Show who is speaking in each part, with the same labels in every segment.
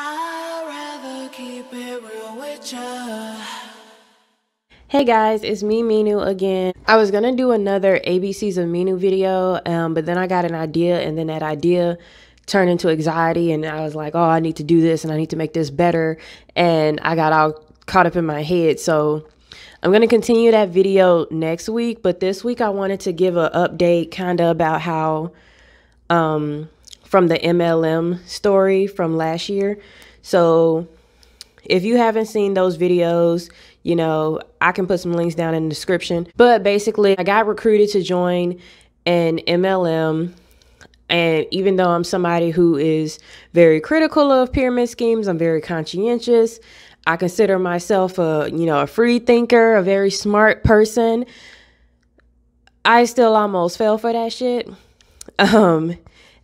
Speaker 1: I'd rather keep it real with ya.
Speaker 2: Hey guys, it's me, Minu, again. I was gonna do another ABCs of Minu video, but then I got an idea, and then that idea turned into anxiety, and I was like, oh, I need to do this, and I need to make this better, and I got all caught up in my head. So I'm gonna continue that video next week, but this week I wanted to give an update kind of about how, from the MLM story from last year. So if you haven't seen those videos, you know, I can put some links down in the description. But basically, I got recruited to join an MLM. And even though I'm somebody who is very critical of pyramid schemes, I'm very conscientious. I consider myself a free thinker, a very smart person. I still almost fell for that shit.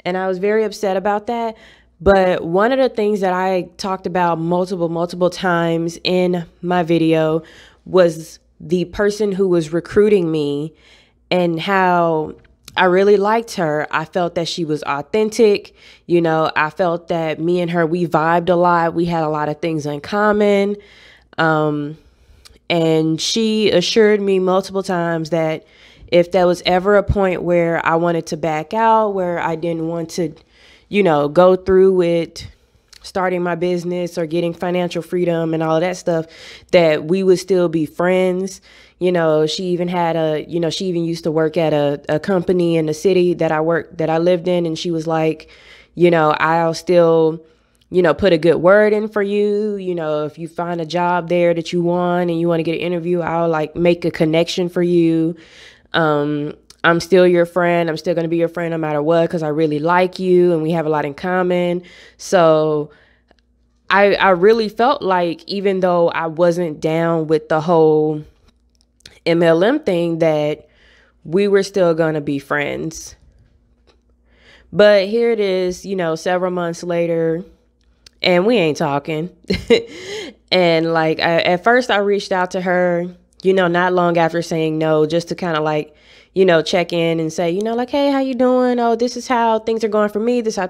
Speaker 2: And I was very upset about that. But one of the things that I talked about multiple times in my video was the person who was recruiting me and how I really liked her. I felt that she was authentic. You know, I felt that me and her, we vibed a lot. We had a lot of things in common. And she assured me multiple times that if there was ever a point where I wanted to back out, where I didn't want to, go through with starting my business or getting financial freedom and all of that stuff, that we would still be friends. She even had she even used to work at a company in the city that I lived in. And she was like, I'll still, put a good word in for you. If you find a job there that you want and you want to get an interview, I'll like make a connection for you. I'm still your friend. I'm still going to be your friend no matter what, because I really like you and we have a lot in common. So I really felt like, even though I wasn't down with the whole MLM thing, that we were still going to be friends. But here it is, several months later, and we ain't talking. And like, at first I reached out to her, not long after saying no, just to kind of like, check in and say, like, hey, how you doing? Oh, this is how things are going for me. This is how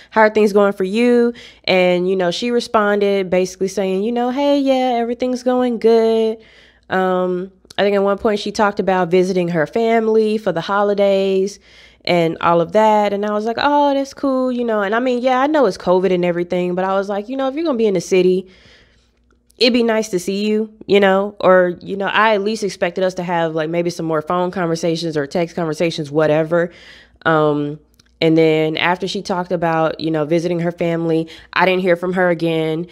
Speaker 2: how are things going for you? And, she responded basically saying, hey, yeah, everything's going good. I think at one point she talked about visiting her family for the holidays and all of that. And I was like, oh, that's cool. And I mean, yeah, I know it's COVID and everything, but I was like, if you're going to be in the city, it'd be nice to see you, or, I at least expected us to have like maybe some more phone conversations or text conversations, whatever. And then after she talked about, visiting her family, I didn't hear from her again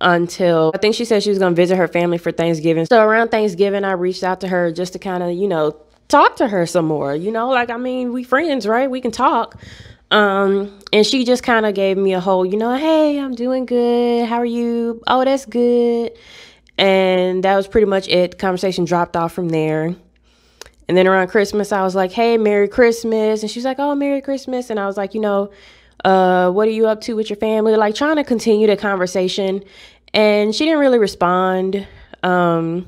Speaker 2: until I think she said she was going to visit her family for Thanksgiving. So around Thanksgiving, I reached out to her just to kind of, talk to her some more, like, I mean, we friends, right? We can talk. And she just kind of gave me a whole, hey, I'm doing good. How are you? Oh, that's good. And that was pretty much it. The conversation dropped off from there. And then around Christmas, I was like, hey, Merry Christmas. And she's like, oh, Merry Christmas. And I was like, what are you up to with your family? Like, trying to continue the conversation. And she didn't really respond. And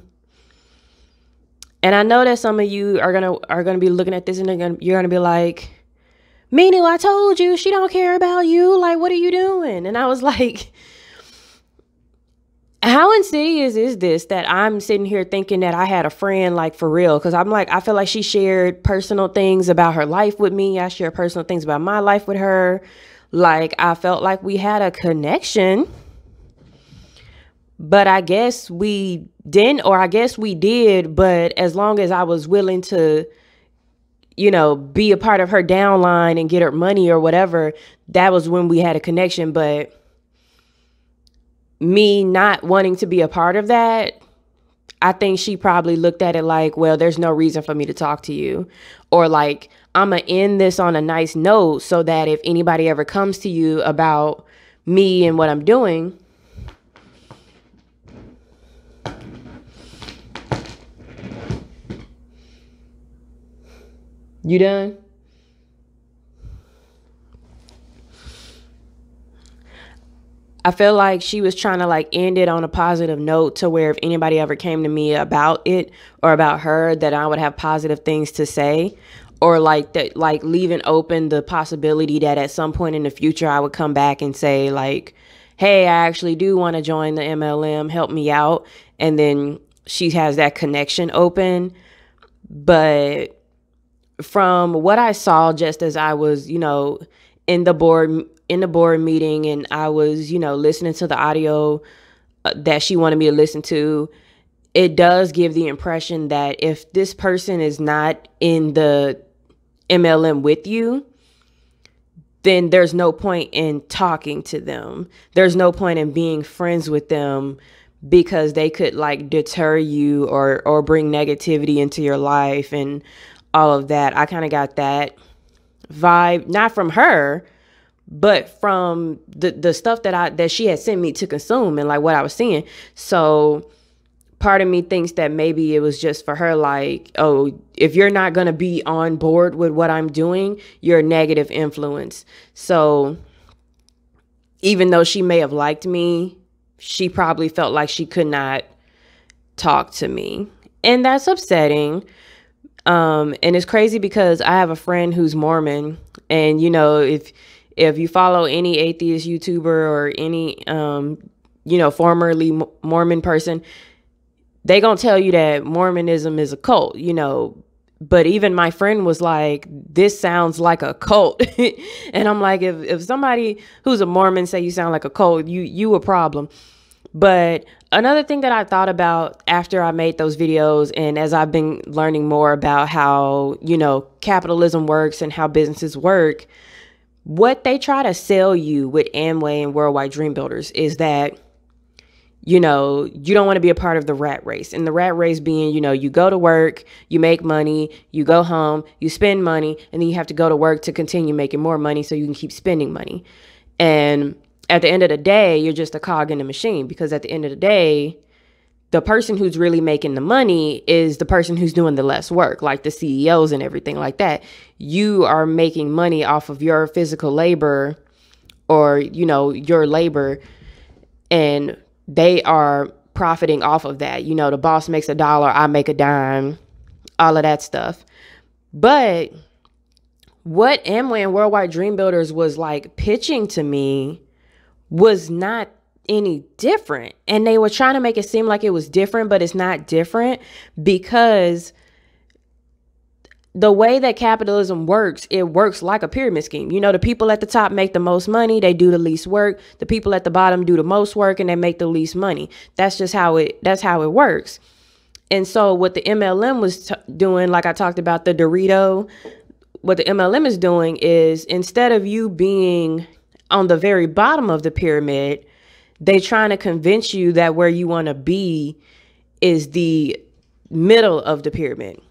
Speaker 2: I know that some of you are gonna be looking at this and you're gonna be like, Minu, I told you she don't care about you. Like, what are you doing? And I was like, how insidious is this that I'm sitting here thinking that I had a friend, like, for real? Because I'm like, I feel like she shared personal things about her life with me. I shared personal things about my life with her. Like, I felt like we had a connection. But I guess we didn't, or I guess we did. But as long as I was willing to, be a part of her downline and get her money or whatever, that was when we had a connection. But me not wanting to be a part of that, I think she probably looked at it like, well, there's no reason for me to talk to you. Or like, I'm going to end this on a nice note so that if anybody ever comes to you about me and what I'm doing, you done? I feel like she was trying to like end it on a positive note to where if anybody ever came to me about it or about her, that I would have positive things to say. Or like that, like leaving open the possibility that at some point in the future I would come back and say like, hey, I actually do want to join the MLM, help me out. And then she has that connection open. But from what I saw, just as I was, in the board meeting, and I was, listening to the audio that she wanted me to listen to, it does give the impression that if this person is not in the MLM with you, then there's no point in talking to them. There's no point in being friends with them, because they could like deter you or bring negativity into your life and all of that. I kind of got that vibe, not from her, but from the stuff that she had sent me to consume and like what I was seeing. So part of me thinks that maybe it was just for her, like, oh, if you're not going to be on board with what I'm doing, you're a negative influence. So even though she may have liked me, she probably felt like she could not talk to me. And that's upsetting. And it's crazy because I have a friend who's Mormon. And, if you follow any atheist YouTuber or any, formerly Mormon person, they gonna tell you that Mormonism is a cult, But even my friend was like, this sounds like a cult. And I'm like, if somebody who's a Mormon say you sound like a cult, you a problem. But another thing that I thought about after I made those videos, and as I've been learning more about how, capitalism works and how businesses work, what they try to sell you with Amway and Worldwide Dream Builders is that, you don't want to be a part of the rat race. And the rat race being, you go to work, you make money, you go home, you spend money, and then you have to go to work to continue making more money so you can keep spending money. And at the end of the day, you're just a cog in the machine, because at the end of the day, the person who's really making the money is the person who's doing the less work, like the CEOs and everything like that. You are making money off of your physical labor or, your labor, and they are profiting off of that. The boss makes $1, I make a dime, all of that stuff. But what Amway and Worldwide Dream Builders was like pitching to me was not any different. And they were trying to make it seem like it was different, but it's not different, because the way that capitalism works, it works like a pyramid scheme. The people at the top make the most money, they do the least work. The people at the bottom do the most work and they make the least money. That's just how it works. And so what the MLM was doing, like I talked about the Dorito, what the MLM is doing is, instead of you being on the very bottom of the pyramid, they trying to convince you that where you want to be is the middle of the pyramid.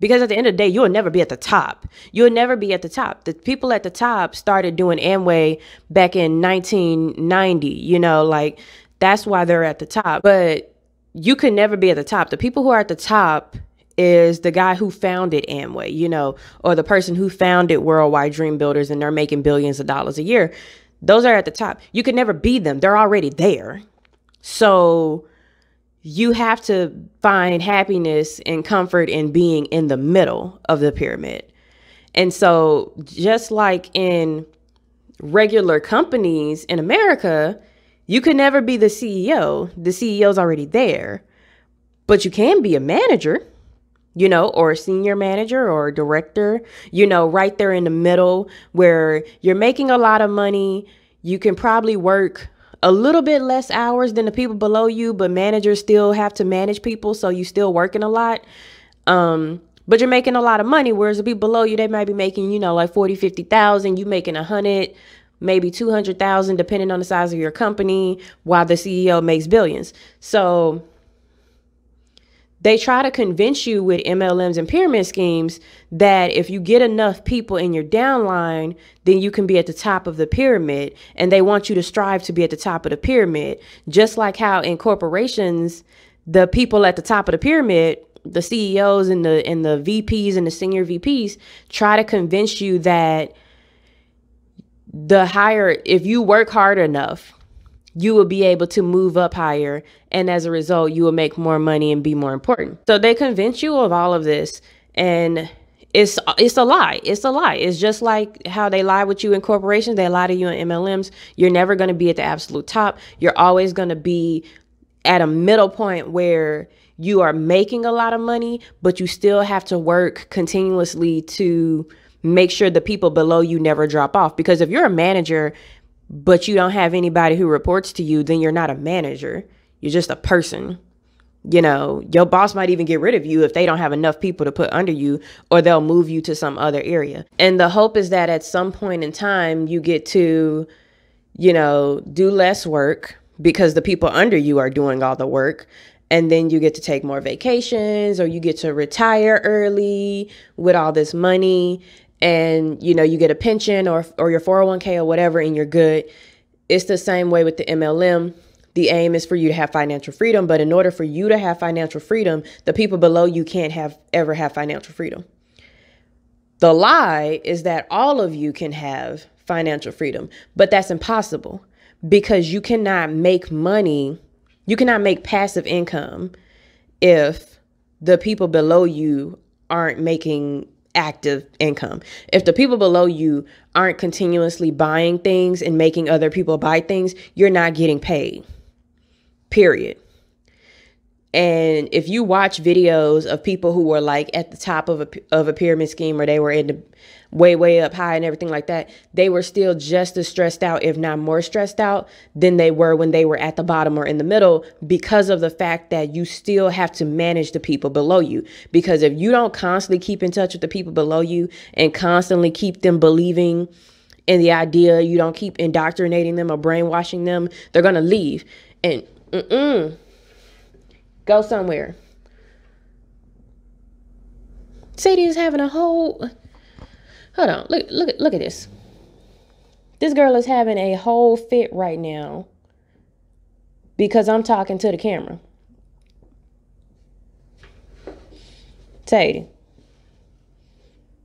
Speaker 2: Because at the end of the day, you'll never be at the top. You'll never be at the top. The people at the top started doing Amway back in 1990, like that's why they're at the top. But you could never be at the top. The people who are at the top is the guy who founded Amway, or the person who founded Worldwide Dream Builders, and they're making billions of dollars a year. Those are at the top. You could never be them. They're already there. So you have to find happiness and comfort in being in the middle of the pyramid. And so just like in regular companies in America, you could never be the CEO. The CEO's already there. But you can be a manager, or a senior manager or a director, right there in the middle where you're making a lot of money. You can probably work a little bit less hours than the people below you, but managers still have to manage people. So you still working a lot. But you're making a lot of money. Whereas the people below you, they might be making, like 40, 50,000. You making 100, maybe 200,000, depending on the size of your company, while the CEO makes billions. So they try to convince you with MLMs and pyramid schemes that if you get enough people in your downline, then you can be at the top of the pyramid. And they want you to strive to be at the top of the pyramid. Just like how in corporations, the people at the top of the pyramid, the CEOs and the VPs and the senior VPs, try to convince you that if you work hard enough, you will be able to move up higher. And as a result, you will make more money and be more important. So they convince you of all of this. And It's a lie. It's a lie. It's just like how they lie with you in corporations. They lie to you in MLMs. You're never going to be at the absolute top. You're always going to be at a middle point where you are making a lot of money, but you still have to work continuously to make sure the people below you never drop off. Because if you're a manager, but you don't have anybody who reports to you, then you're not a manager. You're just a person. You know, your boss might even get rid of you if they don't have enough people to put under you, or they'll move you to some other area. And the hope is that at some point in time, you get to, you know, do less work because the people under you are doing all the work. And then you get to take more vacations, or you get to retire early with all this money, and, you know, you get a pension or your 401k or whatever, and you're good. It's the same way with the MLM. The aim is for you to have financial freedom, but in order for you to have financial freedom, the people below you can't ever have financial freedom. The lie is that all of you can have financial freedom, but that's impossible, because you cannot make money. You cannot make passive income if the people below you aren't making active income. If the people below you aren't continuously buying things and making other people buy things, you're not getting paid. Period. And if you watch videos of people who were like at the top of a pyramid scheme, or they were in the way up high and everything like that, they were still just as stressed out, if not more stressed out, than they were when they were at the bottom or in the middle, because of the fact that you still have to manage the people below you. Because if you don't constantly keep in touch with the people below you and constantly keep them believing in the idea, you don't keep indoctrinating them or brainwashing them, they're going to leave and go somewhere. Sadie is having a whole... Hold on. Look at this. This girl is having a whole fit right now because I'm talking to the camera. Sadie.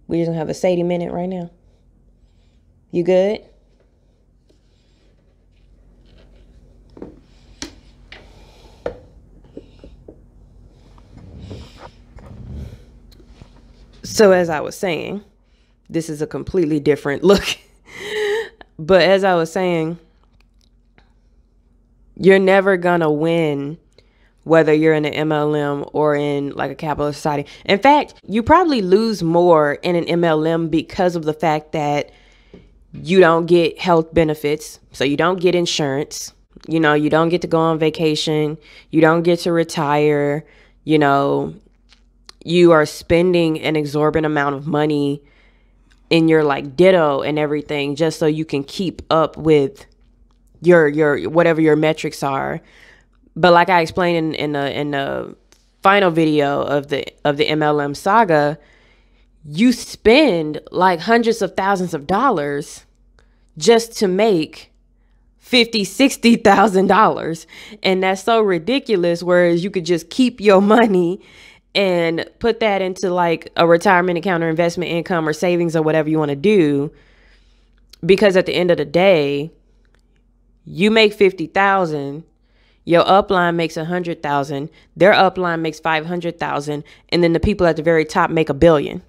Speaker 2: We just gonna have a Sadie minute right now. You good? So as I was saying, this is a completely different look. But as I was saying, you're never gonna win whether you're in an MLM or in like a capitalist society. In fact, you probably lose more in an MLM because of the fact that you don't get health benefits. So you don't get insurance. You know, you don't get to go on vacation. You don't get to retire. You know, you are spending an exorbitant amount of money in your like ditto and everything just so you can keep up with your whatever your metrics are. But like I explained in the final video of the MLM saga, you spend like hundreds of thousands of dollars just to make $50,000-$60,000, and that's so ridiculous. Whereas you could just keep your money and put that into like a retirement account or investment income or savings or whatever you want to do. Because at the end of the day, you make 50,000, your upline makes 100,000, their upline makes 500,000, and then the people at the very top make $1 billion.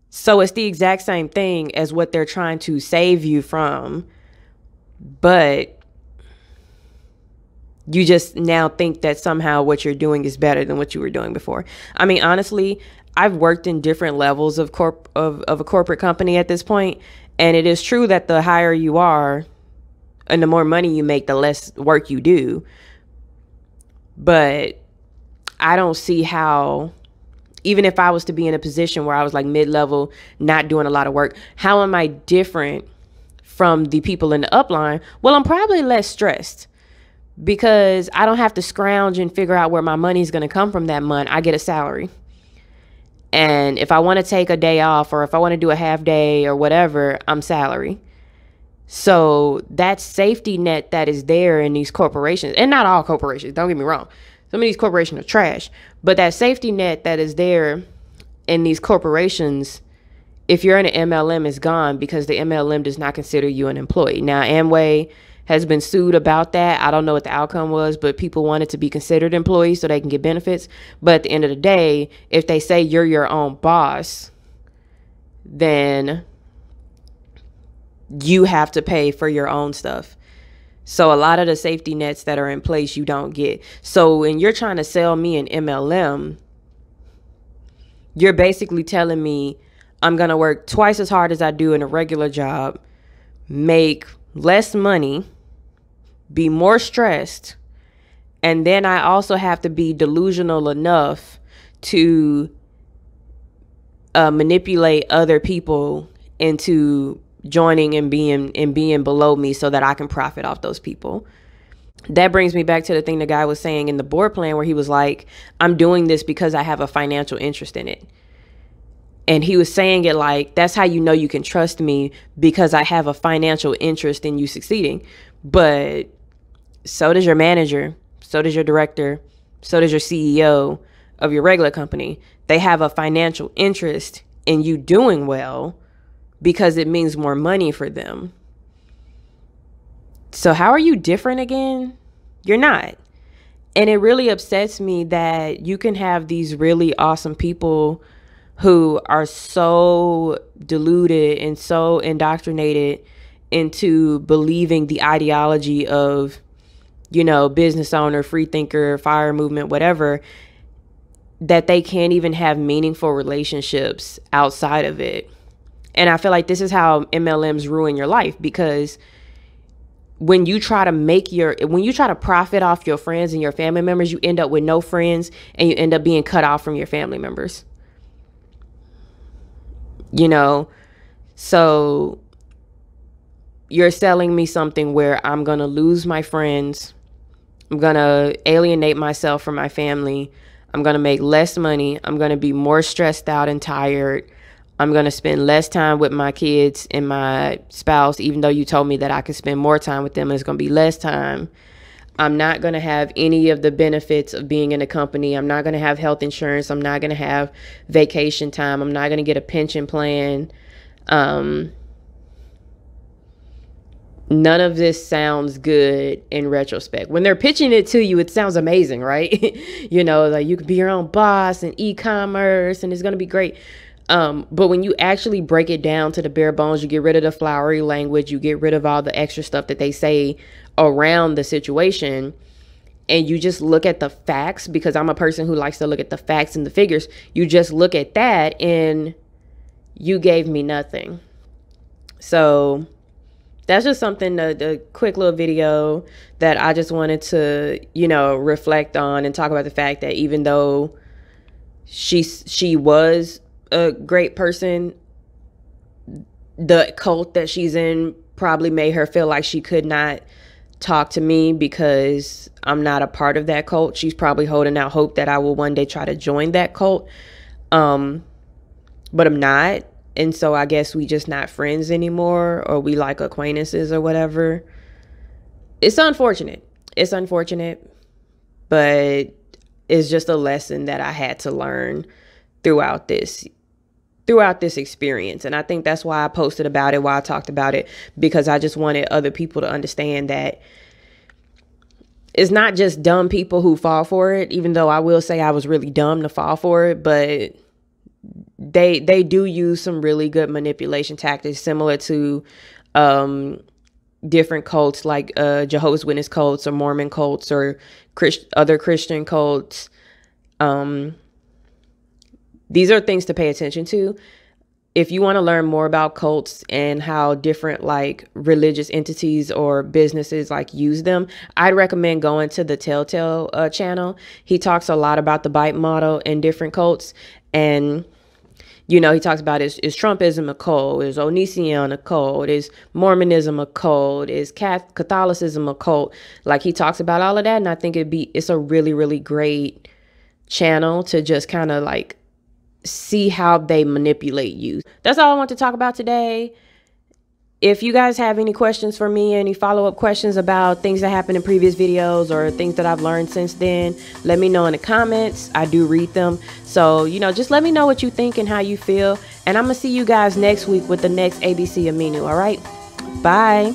Speaker 2: So it's the exact same thing as what they're trying to save you from, but you just now think that somehow what you're doing is better than what you were doing before. I mean, honestly, I've worked in different levels of a corporate company at this point, and it is true that the higher you are and the more money you make, the less work you do. But I don't see how, even if I was to be in a position where I was like mid-level, not doing a lot of work, how am I different from the people in the upline? Well, I'm probably less stressed, because I don't have to scrounge and figure out where my money's going to come from that month. I get a salary. And if I want to take a day off, or if I want to do a half day or whatever, I'm salary. So that safety net that is there in these corporations, and not all corporations, don't get me wrong, some of these corporations are trash, but that safety net that is there in these corporations, if you're in an MLM, is gone, because the MLM does not consider you an employee. Now, Amway has been sued about that. I don't know what the outcome was, but people wanted to be considered employees so they can get benefits. But at the end of the day, if they say you're your own boss, then you have to pay for your own stuff. So a lot of the safety nets that are in place, you don't get. So when you're trying to sell me an MLM, you're basically telling me I'm going to work twice as hard as I do in a regular job, make less money, be more stressed, and then I also have to be delusional enough to manipulate other people into joining and being below me so that I can profit off those people. That brings me back to the thing the guy was saying in the board plan, where he was like, I'm doing this because I have a financial interest in it. And he was saying it like, that's how you know you can trust me, because I have a financial interest in you succeeding. But so does your manager, so does your director, so does your CEO of your regular company. They have a financial interest in you doing well because it means more money for them. So how are you different again? You're not. And it really upsets me that you can have these really awesome people who are so deluded and so indoctrinated into believing the ideology of, business owner, free thinker, fire movement, whatever, that they can't even have meaningful relationships outside of it. And I feel like this is how MLMs ruin your life, because when you try to profit off your friends and your family members, you end up with no friends and you end up being cut off from your family members. So you're selling me something where I'm going to lose my friends. I'm going to alienate myself from my family. I'm going to make less money. I'm going to be more stressed out and tired. I'm going to spend less time with my kids and my spouse, even though you told me that I could spend more time with them and it's going to be less time. I'm not going to have any of the benefits of being in a company. I'm not going to have health insurance. I'm not going to have vacation time. I'm not going to get a pension plan. None of this sounds good in retrospect. When they're pitching it to you, it sounds amazing, right? Like you could be your own boss and e-commerce and it's going to be great. But when you actually break it down to the bare bones, you get rid of the flowery language, you get rid of all the extra stuff that they say around the situation, and you just look at the facts, because I'm a person who likes to look at the facts and the figures. You just look at that and you gave me nothing. So that's just something, the quick little video that I just wanted to, reflect on and talk about the fact that even though she was a great person, the cult that she's in probably made her feel like she could not talk to me because I'm not a part of that cult. She's probably holding out hope that I will one day try to join that cult. But I'm not. And so I guess we just not friends anymore, or we like acquaintances or whatever. It's unfortunate. But it's just a lesson that I had to learn throughout this experience. And I think that's why I posted about it, why I talked about it, because I just wanted other people to understand that it's not just dumb people who fall for it, even though I will say I was really dumb to fall for it, but they do use some really good manipulation tactics, similar to different cults like Jehovah's Witness cults or Mormon cults or other Christian cults. These are things to pay attention to. If you want to learn more about cults and how different like religious entities or businesses like use them, I'd recommend going to the Telltale channel. He talks a lot about the BITE model and different cults. And, he talks about is Trumpism a cult? Is Onision a cult? Is Mormonism a cult? Is Catholicism a cult? Like, he talks about all of that. And I think it's a really, really great channel to just kind of like see how they manipulate you. That's all I want to talk about today. If you guys have any questions for me, any follow-up questions about things that happened in previous videos or things that I've learned since then, let me know in the comments. I do read them. So, just let me know what you think and how you feel. And I'm going to see you guys next week with the next ABC Aminu. All right? Bye.